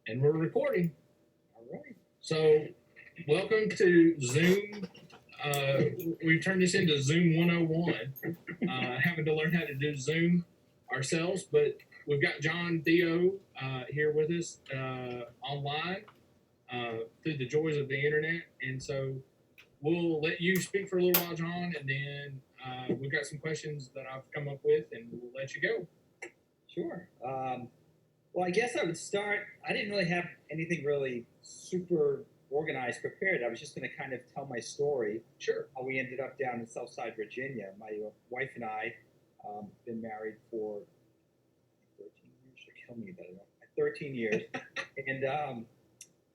And we're recording. All right. So, welcome to Zoom. We've turned this into Zoom 101, having to learn how to do Zoom ourselves, but we've got John Theo here with us online through the joys of the internet. And so, we'll let you speak for a little while, John, and then we've got some questions that I've come up with, and we'll let you go. Sure. Well, I guess I would start. I didn't really have anything really super organized prepared. I was just going to kind of tell my story. Sure. How we ended up down in Southside, Virginia. My wife and I been married for 13 years. She'll kill me, but 13 years. And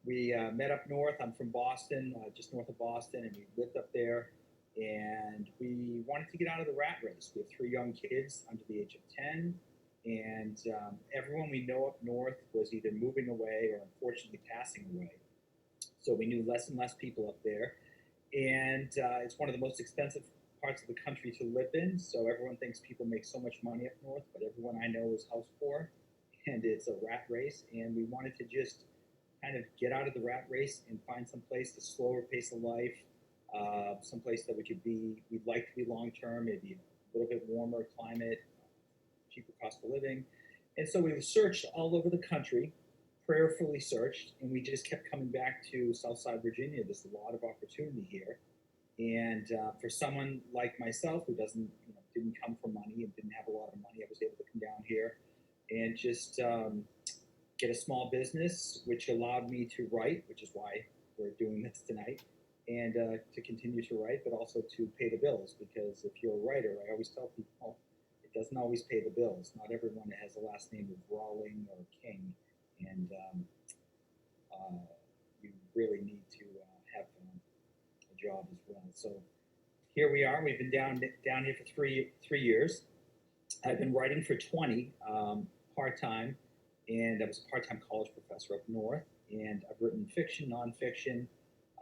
we met up north. I'm from Boston, just north of Boston, and we lived up there. And we wanted to get out of the rat race. We have 3 young kids under the age of 10. And everyone we know up north was either moving away or unfortunately passing away. So we knew less and less people up there. And it's one of the most expensive parts of the country to live in. So everyone thinks people make so much money up north, but everyone I know is house poor. And it's a rat race. And we wanted to just kind of get out of the rat race and find some place, a slower pace of life, some place that we'd like to be long term, maybe a little bit warmer climate, cheaper cost of living. And so we searched all over the country, prayerfully searched, and we just kept coming back to Southside Virginia. There's a lot of opportunity here. And for someone like myself who didn't come from money and didn't have a lot of money, I was able to come down here and just get a small business, which allowed me to write, which is why we're doing this tonight, and to continue to write, but also to pay the bills. Because if you're a writer, I always tell people, it doesn't always pay the bills. Not everyone has a last name of Rawling or King, and you really need to have a job as well. So here we are. We've been down here for three years. I've been writing for 20 part-time, and I was a part-time college professor up north, and I've written fiction, nonfiction.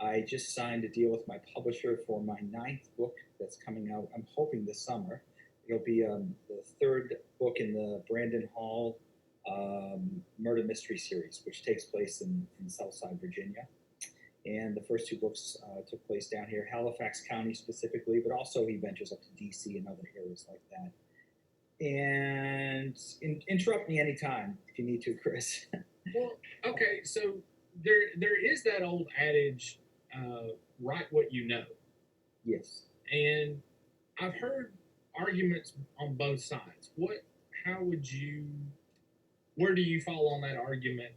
I just signed a deal with my publisher for my 9th book that's coming out, I'm hoping this summer. It'll be the 3rd book in the Brandon Hall murder mystery series, which takes place in Southside, Virginia. And the first 2 books took place down here, Halifax County specifically, but also he ventures up to D.C. and other areas like that. And interrupt me anytime if you need to, Chris. Well, okay, so there is that old adage, write what you know. Yes. And I've heard arguments on both sides. Where do you fall on that argument?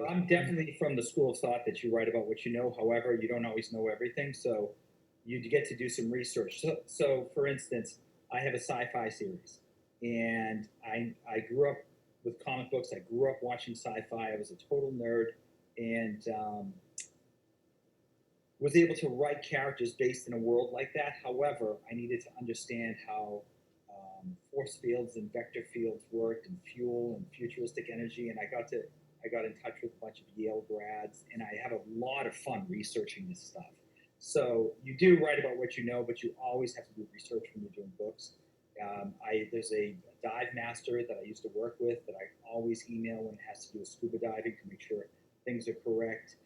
I'm definitely from the school of thought that you write about what you know. However, you don't always know everything, so you get to do some research. So for instance, I have a sci-fi series, and I grew up with comic books. I grew up watching sci-fi. I was a total nerd, and was able to write characters based in a world like that. However, I needed to understand how force fields and vector fields worked, and fuel and futuristic energy, and I got in touch with a bunch of Yale grads, and I have a lot of fun researching this stuff. So you do write about what you know, but you always have to do research when you're doing books. There's a dive master that I used to work with that I always email when it has to do with scuba diving to make sure things are correct.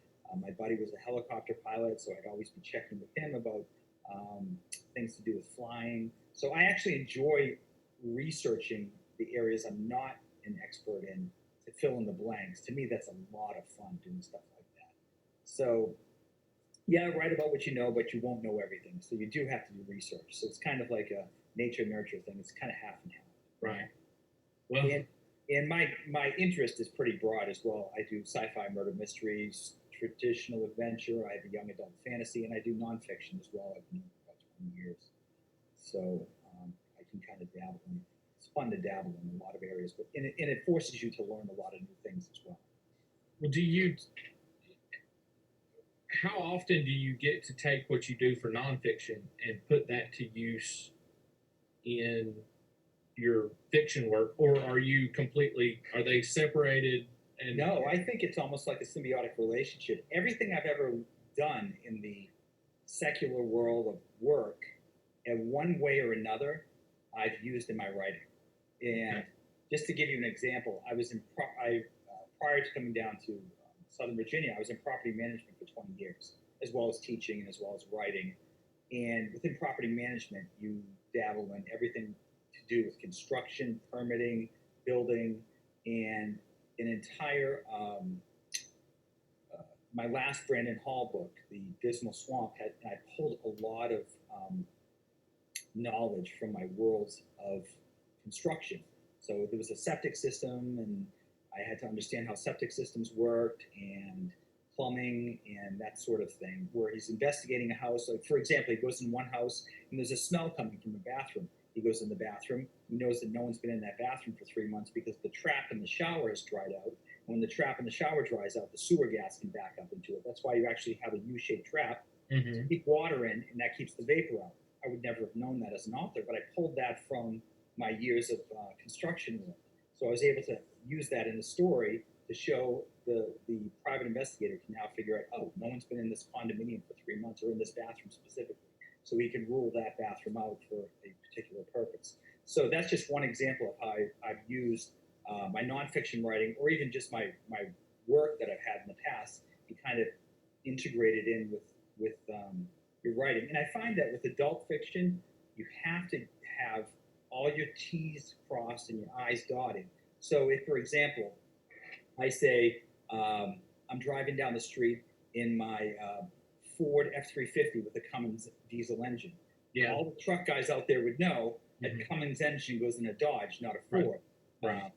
My buddy was a helicopter pilot, so I'd always be checking with him about things to do with flying. So I actually enjoy researching the areas I'm not an expert in to fill in the blanks. To me, that's a lot of fun doing stuff like that. So yeah, write about what you know, but you won't know everything. So you do have to do research. So it's kind of like a nature-nurture thing. It's kind of half and half. Right. Well, and my interest is pretty broad as well. I do sci-fi murder mysteries, traditional adventure. I have a young adult fantasy, and I do nonfiction as well. I've been doing it for about 20 years. So I can kind of dabble in it. It's fun to dabble in a lot of areas, but and it forces you to learn a lot of new things as well. Well, how often do you get to take what you do for nonfiction and put that to use in your fiction work, or are they separated? And no, I think it's almost like a symbiotic relationship. Everything I've ever done in the secular world of work, in one way or another, I've used in my writing. And just to give you an example, I prior to coming down to Southern Virginia, I was in property management for 20 years, as well as teaching and as well as writing. And within property management, you dabble in everything to do with construction, permitting, building, and an entire my last Brandon Hall book, The Dismal Swamp, I pulled a lot of knowledge from my worlds of construction. So there was a septic system, and I had to understand how septic systems worked and plumbing and that sort of thing. Where he's investigating a house, like for example, he goes in one house and there's a smell coming from the bathroom. He goes in the bathroom. He knows that no one's been in that bathroom for 3 months because the trap in the shower has dried out. When the trap in the shower dries out, the sewer gas can back up into it. That's why you actually have a U-shaped trap to keep water in, and that keeps the vapor out. I would never have known that as an author, but I pulled that from my years of construction work. So I was able to use that in the story to show the private investigator can now figure out, oh, no one's been in this condominium for 3 months or in this bathroom specifically. So he can rule that bathroom out for a particular purpose. So that's just one example of how I've used my nonfiction writing, or even just my work that I've had in the past, and kind of integrated in with your writing. And I find that with adult fiction, you have to have all your T's crossed and your I's dotted. So if, for example, I say I'm driving down the street in my Ford F-350 with a Cummins diesel engine, all the truck guys out there would know that Cummins engine goes in a Dodge, not a Ford. Right.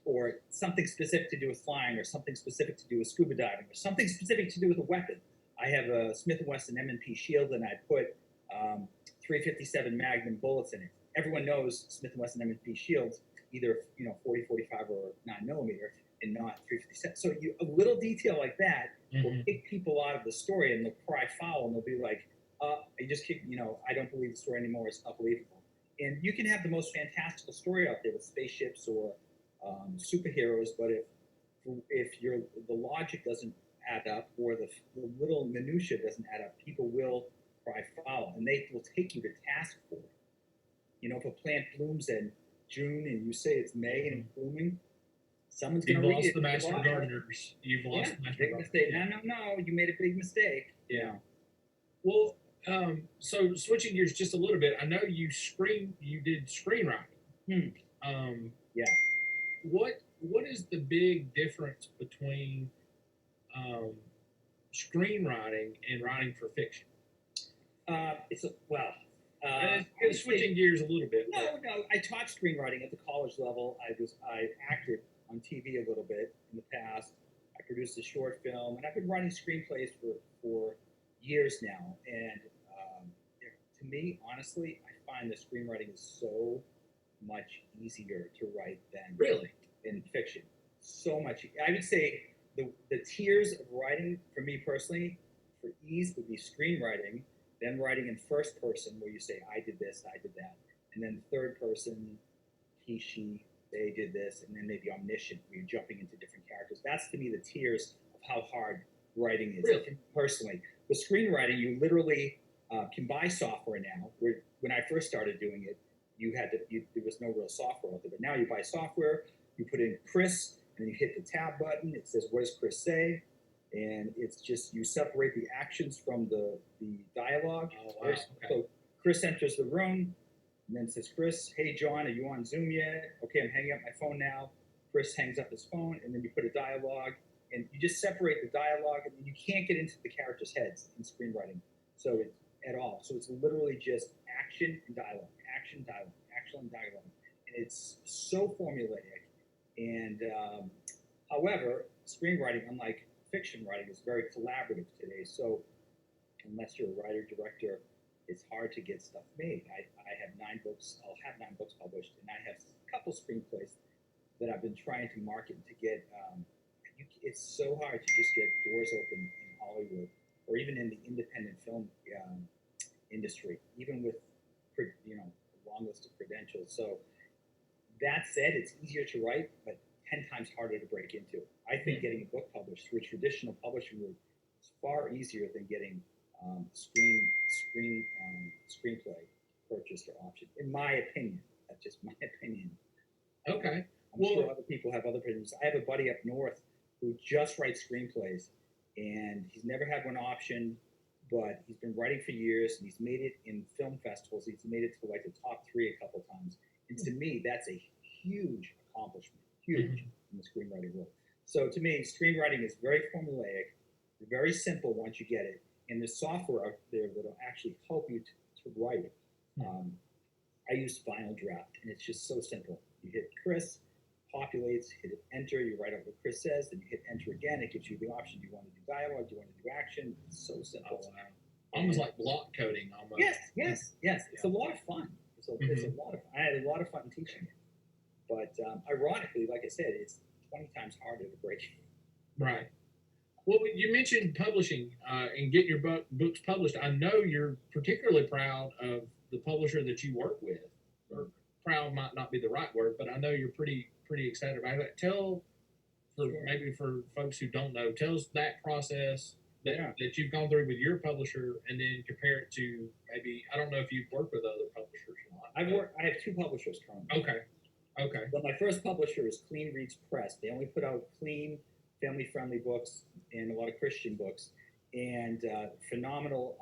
Or something specific to do with flying, or something specific to do with scuba diving, or something specific to do with a weapon. I have a Smith & Wesson M&P Shield, and I put 357 Magnum bullets in it. Everyone knows Smith & Wesson M&P Shields, either 40, 45, or 9mm, and not 357. So a little detail like that will kick people out of the story, and they'll cry foul, and they'll be like, I just kicked, I don't believe the story anymore. It's unbelievable. And you can have the most fantastical story out there with spaceships or superheroes, but if the logic doesn't add up, or the little minutia doesn't add up, people will cry foul, and they will take you to task for it. If a plant blooms in June and you say it's May and it's blooming, someone's going to read it. You've lost the master gardeners. You've lost the master gardeners. No, you made a big mistake. Yeah. Well, so switching gears just a little bit, I know you did screenwriting. Yeah. What is the big difference between screenwriting and writing for fiction? Switching gears a little bit. No. I taught screenwriting at the college level. I acted on TV a little bit in the past. I produced a short film, and I've been writing screenplays for years now. And to me, honestly, I find that screenwriting is so much easier to write than in fiction. So much. I would say the tiers of writing for me personally, for ease, would be screenwriting, then writing in first person, where you say, I did this, I did that, and then third person, he, she, they did this, and then maybe omniscient, where you're jumping into different characters. That's to me the tiers of how hard writing is. Personally, with screenwriting, you literally can buy software now. When I first started doing it, there was no real software out there, but now you buy software, you put in Chris, and you hit the tab button. It says, what does Chris say? And it's just, you separate the actions from the dialogue. Oh, wow. Okay. So Chris enters the room, and then says, Chris, hey, John, are you on Zoom yet? Okay, I'm hanging up my phone now. Chris hangs up his phone, and then you put a dialogue, and you just separate the dialogue, and you can't get into the characters' heads in screenwriting at all. So it's literally just action and dialogue, action, dialogue, action, and dialogue. And it's so formulaic. And however, screenwriting, unlike fiction writing, is very collaborative today. So unless you're a writer director, it's hard to get stuff made. I have 9 books. I'll have 9 books published, and I have a couple screenplays that I've been trying to market to get. It's so hard to just get doors open in Hollywood, or even in the independent film industry, even with a long list of credentials. So that said, it's easier to write, but 10 times harder to break into. I think getting a book published through a traditional publishing route is far easier than getting screenplay purchased or optioned, in my opinion. That's just my opinion. Okay. I'm sure other people have other opinions. I have a buddy up north who just writes screenplays, and he's never had one option, but he's been writing for years, and he's made it in film festivals. He's made it to like the top 3 a couple times. And to me, that's a huge accomplishment, huge in the screenwriting world. So to me, screenwriting is very formulaic, very simple once you get it, and there's software out there that'll actually help you to write it. I use Final Draft, and it's just so simple. You hit Chris, populates, hit enter, you write out what Chris says, then you hit enter again. It gives you the option. Do you want to do dialogue? Do you want to do action? It's so simple. Oh, wow. Almost like block coding. Almost. Yes. It's a lot of fun. It's a lot of fun. I had a lot of fun teaching it. But ironically, like I said, it's 20 times harder to break. Right. Well, you mentioned publishing and getting your books published. I know you're particularly proud of the publisher that you work with. Or proud might not be the right word, but I know you're pretty excited about it. Maybe for folks who don't know, tell us that process that you've gone through with your publisher, and then compare it to maybe, I don't know if you've worked with other publishers or not. I have 2 publishers currently. Okay. But my first publisher is Clean Reads Press. They only put out clean, family-friendly books and a lot of Christian books. And phenomenal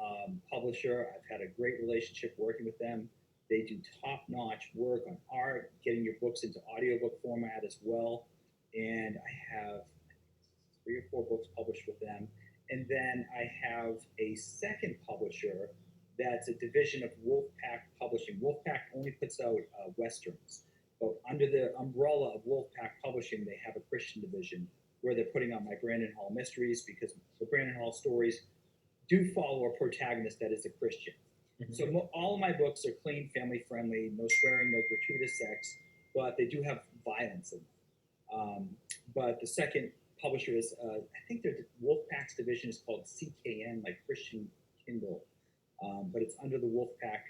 publisher. I've had a great relationship working with them. They do top-notch work on art, getting your books into audiobook format as well. And I have 3 or 4 books published with them. And then I have a second publisher that's a division of Wolfpack Publishing. Wolfpack only puts out Westerns. But under the umbrella of Wolfpack Publishing, they have a Christian division where they're putting out my Brandon Hall mysteries, because the Brandon Hall stories do follow a protagonist that is a Christian. So all of my books are clean, family-friendly, no swearing, no gratuitous sex, but they do have violence in them. But the second publisher is, I think their Wolfpack's division is called CKN, like Christian Kindle, but it's under the Wolfpack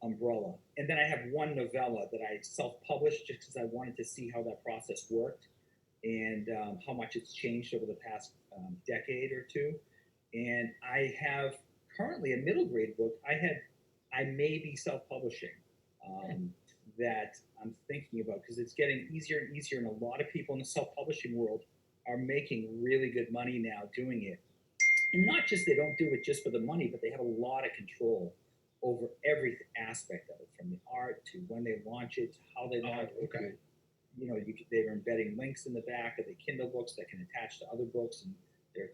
umbrella. And then I have one novella that I self-published just because I wanted to see how that process worked and how much it's changed over the past decade or 2. And I have currently a middle grade book I may be self-publishing that I'm thinking about, because it's getting easier and easier, and a lot of people in the self-publishing world are making really good money now doing it. And not just they don't do it just for the money, but they have a lot of control over every aspect of it, from the art to when they launch it to how they launch it. Okay. They're embedding links in the back of the Kindle books that can attach to other books, and they're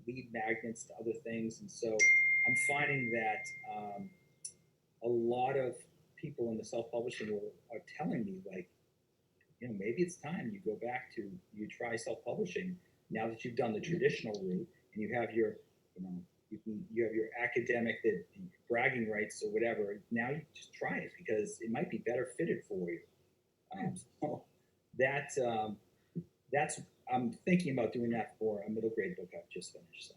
lead magnets to other things. And so I'm finding that a lot of people in the self-publishing world are telling me, like, maybe it's time you go back to, you try self-publishing now that you've done the traditional route and you have your, you have your academic bragging rights or whatever. Now you just try it because it might be better fitted for you. So that's I'm thinking about doing that for a middle grade book I've just finished. So.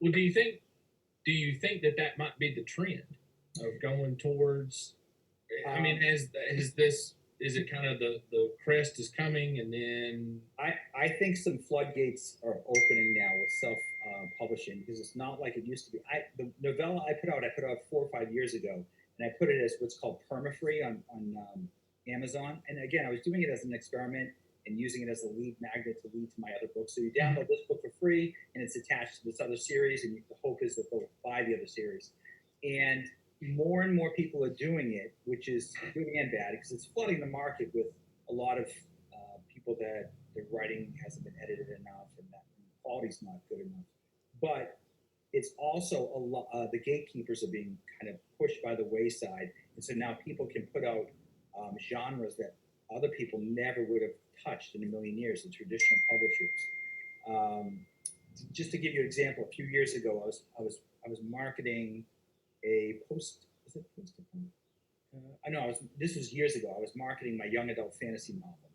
Well, do you think that might be the trend of going towards? I mean, is it kind of the crest is coming, and then I think some floodgates are opening now with self-publishing, because it's not like it used to be. The novella I put out 4 or 5 years ago, and I put it as what's called perma-free on Amazon. And again, I was doing it as an experiment and using it as a lead magnet to lead to my other books. So you download this book for free, and it's attached to this other series, and the hope is that they'll buy the other series. And more and more people are doing it, which is good and bad, because it's flooding the market with a lot of people that their writing hasn't been edited enough, and that the quality's not good enough. But it's also a lot. The gatekeepers are being kind of pushed by the wayside, and so now people can put out genres that other people never would have touched in a million years, the traditional publishers. Just to give you an example, a few years ago, I was marketing a post. Was it post? This was years ago. I was marketing my young adult fantasy novel,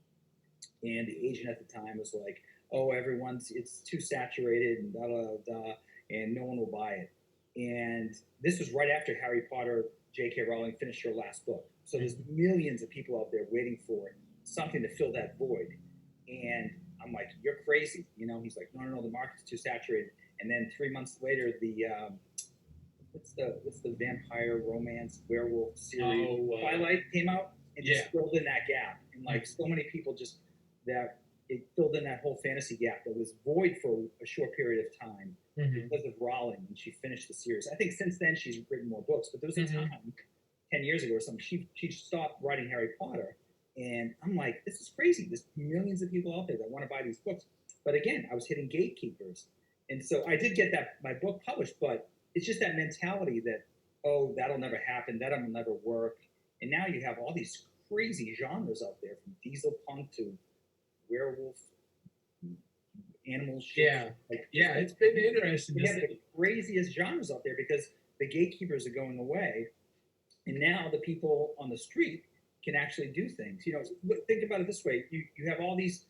and the agent at the time was like, "Oh, it's too saturated and da da da, and no one will buy it." And this was right after Harry Potter, J.K. Rowling finished her last book. So there's millions of people out there waiting for something to fill that void. And I'm like, "You're crazy." He's like, No, the market's too saturated. And then 3 months later, the what's the vampire romance werewolf series, Twilight came out, and Yeah. just filled in that gap. And like so many people just that it filled in that whole fantasy gap that was void for a short period of time because of Rowling when she finished the series. I think since then she's written more books, but there was a time 10 years ago or something she stopped writing Harry Potter, and I'm like, this is crazy. There's millions of people out there that want to buy these books, but again, I was hitting gatekeepers, and so I did get that my book published, but it's just that mentality that, oh, that'll never happen, that'll never work, and now you have all these crazy genres out there from diesel punk to werewolf, animal shit. Yeah, like, yeah, it's been interesting. We have the craziest genres out there because the gatekeepers are going away, and now the people on the street can actually do things. You know, think about it this way: you have all these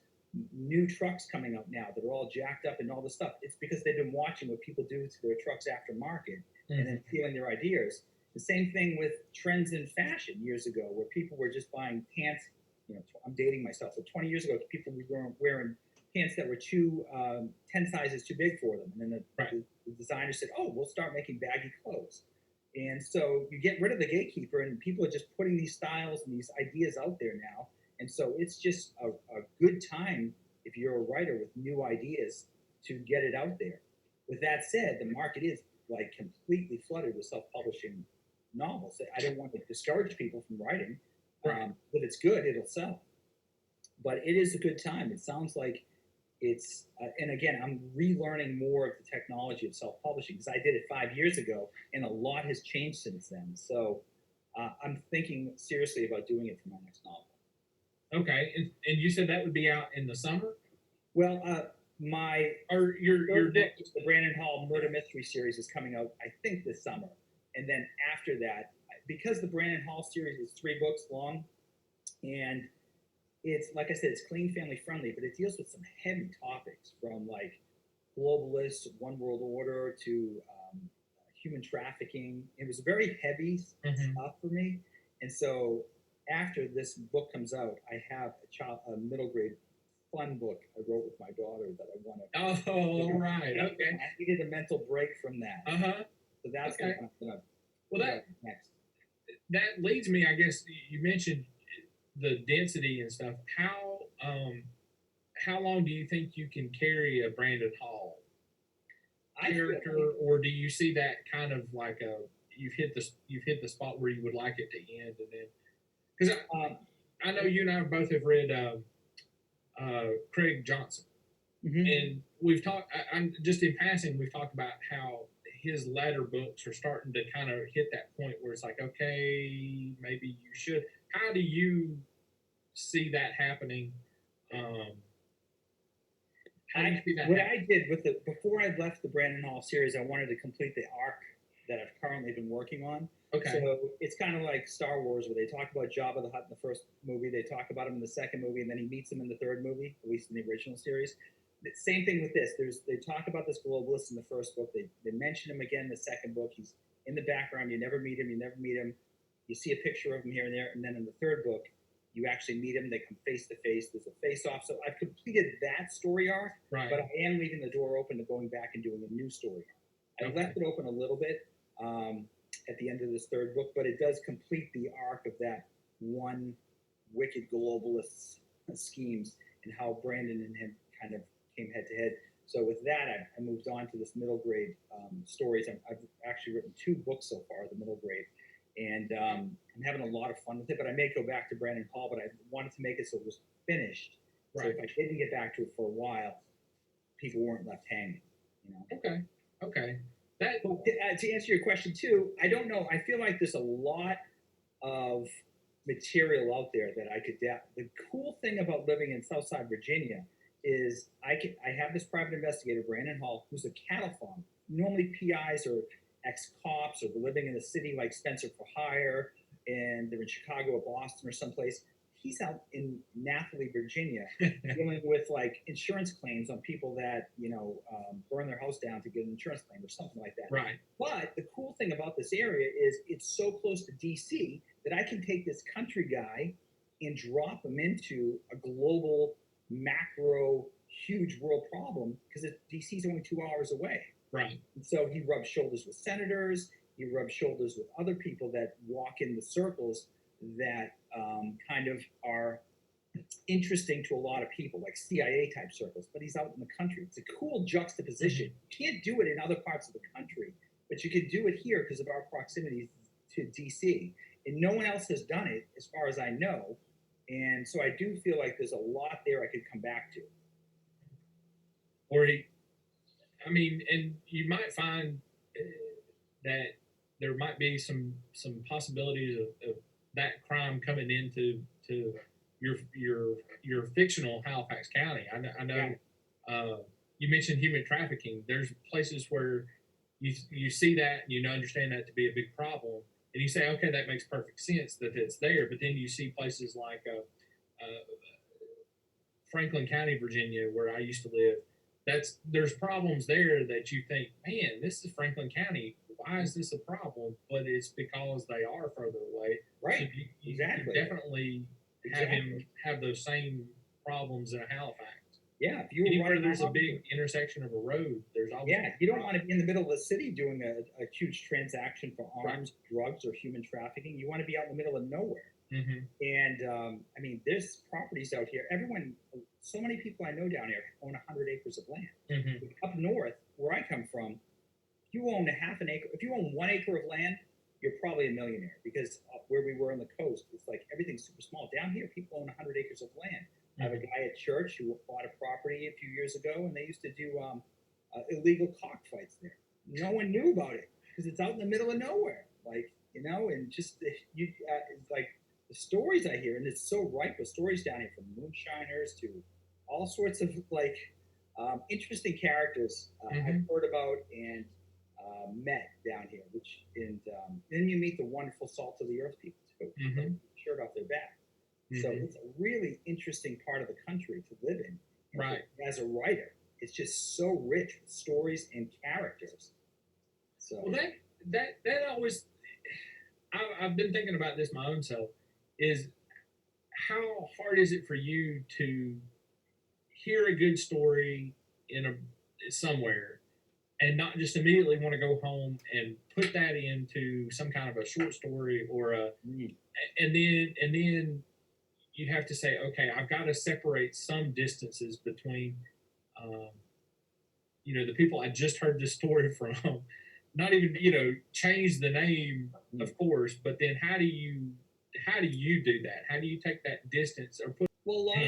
new trucks coming up now that are all jacked up and all this stuff. It's because they've been watching what people do to their trucks aftermarket and then stealing their ideas. The same thing with trends in fashion years ago, where people were just buying pants. You know, I'm dating myself. So 20 years ago, people were wearing pants that were 10 sizes too big for them. And then the designer said, oh, we'll start making baggy clothes. And so you get rid of the gatekeeper, and people are just putting these styles and these ideas out there now. And so it's just a good time, if you're a writer with new ideas, to get it out there. With that said, the market is like completely flooded with self-publishing novels. I don't want to discourage people from writing. If it's good, it'll sell. But it is a good time. It sounds like it's, and again, I'm relearning more of the technology of self-publishing because I did it 5 years ago, and a lot has changed since then. So I'm thinking seriously about doing it for my next novel. Okay, and you said that would be out in the summer? Well, your next, the Brandon Hall Murder Mystery series is coming out, I think, this summer, and then after that, because the Brandon Hall series is 3 books long, and it's, like I said, it's clean, family friendly, but it deals with some heavy topics from like globalists, one world order to human trafficking. It was very heavy stuff for me, and so after this book comes out, I have a middle grade fun book I wrote with my daughter that I want to. Oh, right, okay. I needed a mental break from that. So that's okay. Well, that next. That leads me, I guess. You mentioned the density and stuff. How long do you think you can carry a Brandon Hall character, or do you see that kind of like you've hit the spot where you would like it to end, and then because I know you and I both have read Craig Johnson, and we've talked. I'm just in passing. We've talked about how his latter books are starting to kind of hit that point where it's like, okay, maybe you should. How do you see that happening? What I did with before I left the Brandon Hall series, I wanted to complete the arc that I've currently been working on. Okay. So it's kind of like Star Wars, where they talk about Jabba the Hutt in the first movie, they talk about him in the second movie, and then he meets him in the third movie, at least in the original series. The same thing with this. They talk about this globalist in the first book. They mention him again in the second book. He's in the background. You never meet him. You see a picture of him here and there. And then in the third book, you actually meet him. They come face to face. There's a face-off. So I've completed that story arc, but I am leaving the door open to going back and doing a new story arc. I left it open a little bit at the end of this third book, but it does complete the arc of that one wicked globalist schemes and how Brandon and him kind of came head to head. So with that, I moved on to this middle grade stories. I've actually written 2 books so far, the middle grade, and I'm having a lot of fun with it. But I may go back to Brandon Hall, but I wanted to make it so it was finished. So if I didn't get back to it for a while, people weren't left hanging. You know? Okay. To answer your question too, I don't know. I feel like there's a lot of material out there that I could. The cool thing about living in Southside Virginia is I have this private investigator, Brandon Hall, who's a cattle farmer. Normally PIs are ex-cops or living in a city like Spencer for Hire, and they're in Chicago or Boston or someplace. He's out in Nathalie, Virginia, dealing with like insurance claims on people that, burn their house down to get an insurance claim or something like that. Right. But the cool thing about this area is it's so close to DC that I can take this country guy and drop him into a global, macro, huge world problem because DC's only 2 hours away. Right. And so he rubs shoulders with senators. He rubs shoulders with other people that walk in the circles that kind of are interesting to a lot of people, like CIA type circles, but he's out in the country. It's a cool juxtaposition. You can't do it in other parts of the country, but you can do it here because of our proximity to DC. And no one else has done it, as far as I know. And so I do feel like there's a lot there I could come back to. Or I mean, and you might find that there might be some possibilities of that crime coming into your fictional Halifax County. I know. Yeah. You mentioned human trafficking. There's places where you see that and you understand that to be a big problem, and you say, okay, that makes perfect sense that it's there. But then you see places like Franklin County, Virginia, where I used to live. There's problems there that you think, man, this is Franklin County. Why is this a problem? But it's because they are further away. Right. So exactly. You definitely have those same problems in Halifax. Yeah. If you anywhere there's a big intersection of a road, there's always you don't want to be in the middle of the city doing a huge transaction for arms, drugs, or human trafficking. You want to be out in the middle of nowhere. Mm-hmm. And I mean, there's properties out here. So many people I know down here own 100 acres of land. Mm-hmm. Up north, where I come from, if you own if you own 1 acre of land, you're probably a millionaire, because where we were on the coast, it's like everything's super small. Down here, people own 100 acres of land. I have a guy at church who bought a property a few years ago, and they used to do illegal cockfights there. No one knew about it because it's out in the middle of nowhere, and just it's like the stories I hear, and it's so ripe with stories down here, from moonshiners to all sorts of interesting characters I've heard about and met down here. Then you meet the wonderful salt of the earth people too, shirt off their back. So it's a really interesting part of the country to live in. Right. As a writer, it's just so rich with stories and characters. So that always, I've been thinking about this my own self, is how hard is it for you to hear a good story somewhere and not just immediately want to go home and put that into some kind of a short story or and then you have to say, okay, I've got to separate some distances between, the people I just heard this story from. Not even, change the name, of course, but then how do you do that? How do you take that distance or put? Well, a lot of